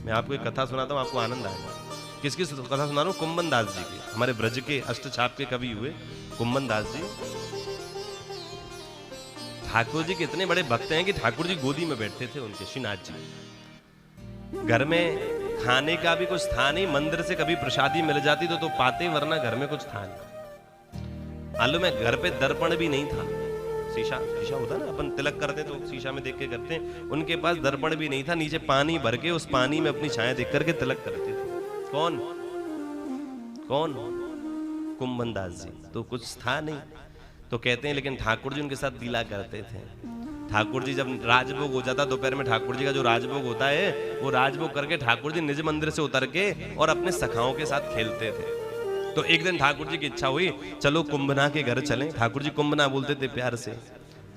मैं आपको एक कथा सुनाता हूँ, आपको आनंद आएगा। किसकी कथा सुना रहा हूँ? कुंभन दास जी की। हमारे ब्रज के अष्टछाप के कवि हुए कुंभन दास जी। ठाकुर जी के इतने बड़े भक्त हैं कि ठाकुर जी गोदी में बैठते थे उनके, श्रीनाथ जी। घर में खाने का भी कुछ था नहीं, मंदिर से कभी प्रसादी मिल जाती तो पाते, वरना घर में कुछ था नहीं। मालूम है, घर पे दर्पण भी नहीं था। शीशा होता ना, अपन तिलक करते तो शीशा में देख के करते हैं, उनके पास दर्पण भी नहीं था। नीचे पानी भर के उस पानी में अपनी छाया देख करके तिलक करते थे। कौन? कुंभन दास जी। तो कुछ था नहीं, तो कहते हैं लेकिन ठाकुर जी उनके साथ लीला करते थे। ठाकुर जी जब राजभोग हो जाता दोपहर में, ठाकुर जी का जो राजभोग होता है, वो राजभोग करके ठाकुर जी निज मंदिर से उतर के और अपने सखाओं के साथ खेलते थे। तो एक दिन ठाकुर जी की इच्छा हुई, चलो कुंभना के घर चलें। ठाकुर जी कुंभना बोलते थे प्यार से।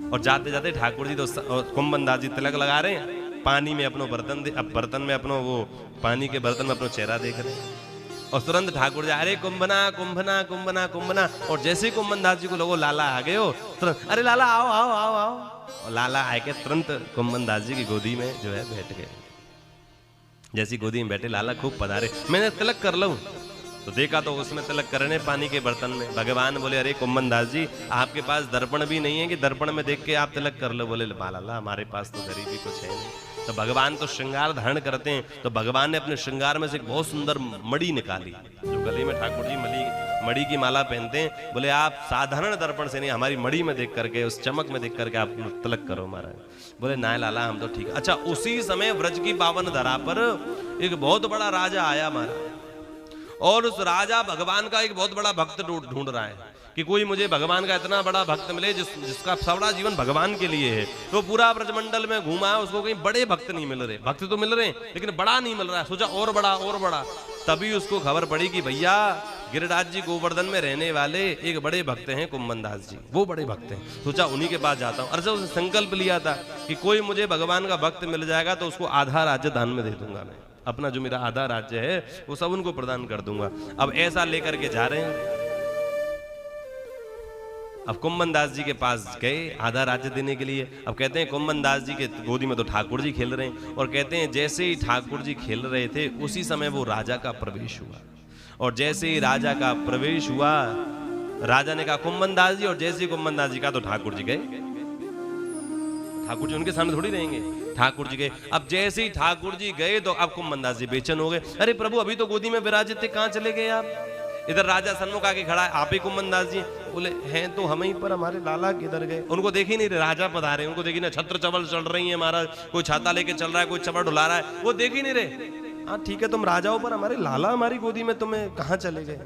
और जाते जाते ठाकुर जी तो कुंभन दास जी तिलक लगा रहे हैं, पानी में अपनो बर्तन में अपनो वो पानी के बर्तन में अपना चेहरा देख रहे हैं। और तुरंत ठाकुर जी, अरे कुंभना कुंभना कुंभना कुंभना। और जैसे ही कुंभन दास जी को लोगो लाला आ गए हो, तुरंत अरे लाला आओ आओ आओ आओ। और लाला आए के तुरंत कुंभन दास जी की गोदी में जो है बैठ गए। जैसी गोदी में बैठे, लाला खूब पधारे, मैंने तिलक कर लूं। तो देखा तो उसमें तिलक करने पानी के बर्तन में। भगवान बोले, अरे कुंभन दास जी, आपके पास दर्पण भी नहीं है कि दर्पण में देख के आप तिलक कर लो? बोले, लाला हमारे पास तो गरीबी कुछ है नहीं। तो भगवान तो श्रृंगार धारण करते हैं, तो भगवान ने अपने श्रृंगार में से एक बहुत सुंदर मड़ी निकाली, जो गले में ठाकुर जी मड़ी की माला पहनते हैं। बोले, आप साधारण दर्पण से नहीं, हमारी मड़ी में देख करके, उस चमक में देख करके आप तिलक करो महाराज। बोले, ना लाला हम तो ठीक है। अच्छा, उसी समय व्रज की पावन धरा पर एक बहुत बड़ा राजा आया महाराज, और उस राजा भगवान का एक बहुत बड़ा भक्त ढूंढ रहा है कि कोई मुझे भगवान का इतना बड़ा भक्त मिले जिसका सारा जीवन भगवान के लिए है। तो पूरा ब्रजमंडल में घूमा, उसको कहीं बड़े भक्त नहीं मिल रहे। भक्त तो मिल रहे हैं लेकिन बड़ा नहीं मिल रहा है। सोचा और बड़ा और बड़ा। तभी उसको खबर पड़ी कि भैया गिरिराज जी गोवर्धन में रहने वाले एक बड़े भक्त हैं कुंभन दास जी, वो बड़े भक्त हैं। सोचा उन्हीं के पास जाता हूँ। अरे उसने संकल्प लिया था कि कोई मुझे भगवान का भक्त मिल जाएगा तो उसको आधा राज्य दान में दे दूंगा, मैं अपना जो मेरा आधा राज्य है वो सब उनको प्रदान कर दूंगा। अब ऐसा लेकर के जा रहे हैं। अब कुंभन दास जी के पास गए आधा राज्य देने के लिए। अब कहते हैं कुंभन दास जी के गोदी में तो ठाकुर जी खेल रहे हैं, और कहते हैं जैसे ही ठाकुर जी खेल रहे थे उसी समय वो राजा का प्रवेश हुआ। और जैसे ही राजा का प्रवेश हुआ, राजा ने कहा कुंभन दास जी, और जैसे ही कुंभन दास जी का तो ठाकुर जी गए। ठाकुर जी उनके सामने थोड़ी रहेंगे, ठाकुर जी गए। अब जैसे ही ठाकुर जी गए तो अब कुंभन दास जी बेचैन हो गए। अरे प्रभु, अभी तो गोदी में विराजित थे, कहां चले गए आप? इधर राजा सन्मुख आके खड़ा है, आप ही कुंभन दास जी? बोले, हैं तो हम ही, पर हमारे लाला किधर गए? उनको देख ही नहीं रहे, राजा पधारे, उनको देखी ना, छत्र चवल चल रही है महाराज, कोई छाता लेके चल रहा है, कोई चवल ढुला रहा है, वो देख ही नहीं रहे। हाँ ठीक है, तुम राजा हो, पर हमारे लाला हमारी गोदी में, तुम्हें कहां चले गए?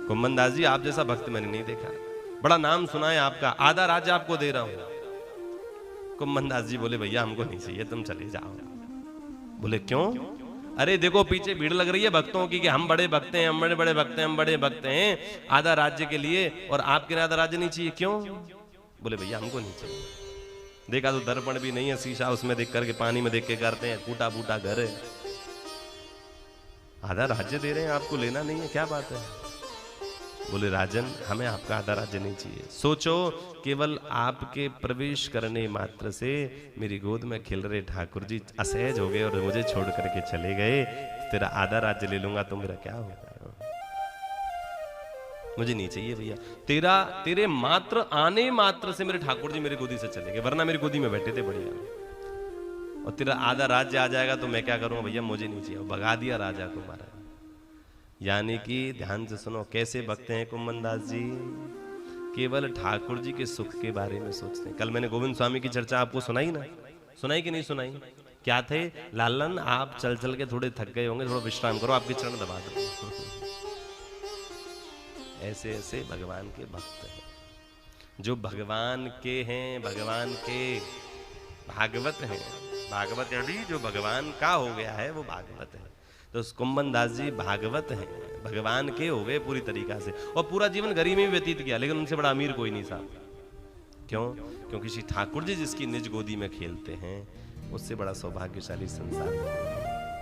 कुंभन दास जी, आप जैसा भक्त मैंने नहीं देखा, बड़ा नाम सुना है आपका, आधा राज्य आपको दे रहा हूं। कुंभन दास जी बोले, भैया हमको नहीं चाहिए, तुम चले जाओ। बोले, क्यों? अरे देखो पीछे भीड़ लग रही है भक्तों की कि हम बड़े भक्त हैं, हम बड़े भक्त हैं, हम बड़े भक्त हैं आधा राज्य के लिए, और आपके आधा राज्य नहीं चाहिए, क्यों? बोले, भैया हमको नहीं चाहिए। देखा तो दर्पण भी नहीं है, शीशा उसमें देख करके, पानी में देख के करते हैं, टूटा फूटा घर है, आधा राज्य दे रहे हैं, आपको लेना नहीं है, क्या बात है? बोले, राजन हमें आपका आधा राज्य नहीं चाहिए। सोचो, केवल आपके प्रवेश करने मात्र से मेरी गोद में खिल रहे ठाकुर जी असहज हो गए और मुझे छोड़ करके चले गए। तेरा आधा राज्य ले लूंगा तो मेरा क्या होगा? मुझे नहीं चाहिए भैया। तेरे मात्र आने मात्र से मेरे ठाकुर जी मेरी गोदी से चले गए, वरना मेरी गोदी में बैठे थे बढ़िया, और तेरा आधा राज्य आ जाएगा तो मैं क्या करूंगा? भैया मुझे नहीं चाहिए। भगा दिया राजा को महाराज। यानी कि ध्यान से सुनो, कैसे भक्त हैं कुंभन दास जी? केवल ठाकुर जी के सुख के बारे में सोचते हैं। कल मैंने गोविंद स्वामी की चर्चा आपको सुनाई ना, सुनाई कि नहीं सुनाई? क्या थे? लालन आप चल चल के थोड़े थक गए होंगे, थोड़ा विश्राम करो, आपके चरण दबा दो। ऐसे ऐसे भगवान के भक्त हैं, जो भगवान के हैं, भगवान के भागवत हैं। भागवत यानी जो भगवान का हो गया है वो भागवत है। तो कुंभन दास जी भागवत हैं, भगवान के हो गए पूरी तरीका से, और पूरा जीवन गरीबी में व्यतीत किया, लेकिन उनसे बड़ा अमीर कोई नहीं साहब। क्यों? क्योंकि श्री ठाकुर जी जिसकी निज गोदी में खेलते हैं, उससे बड़ा सौभाग्यशाली संसार है।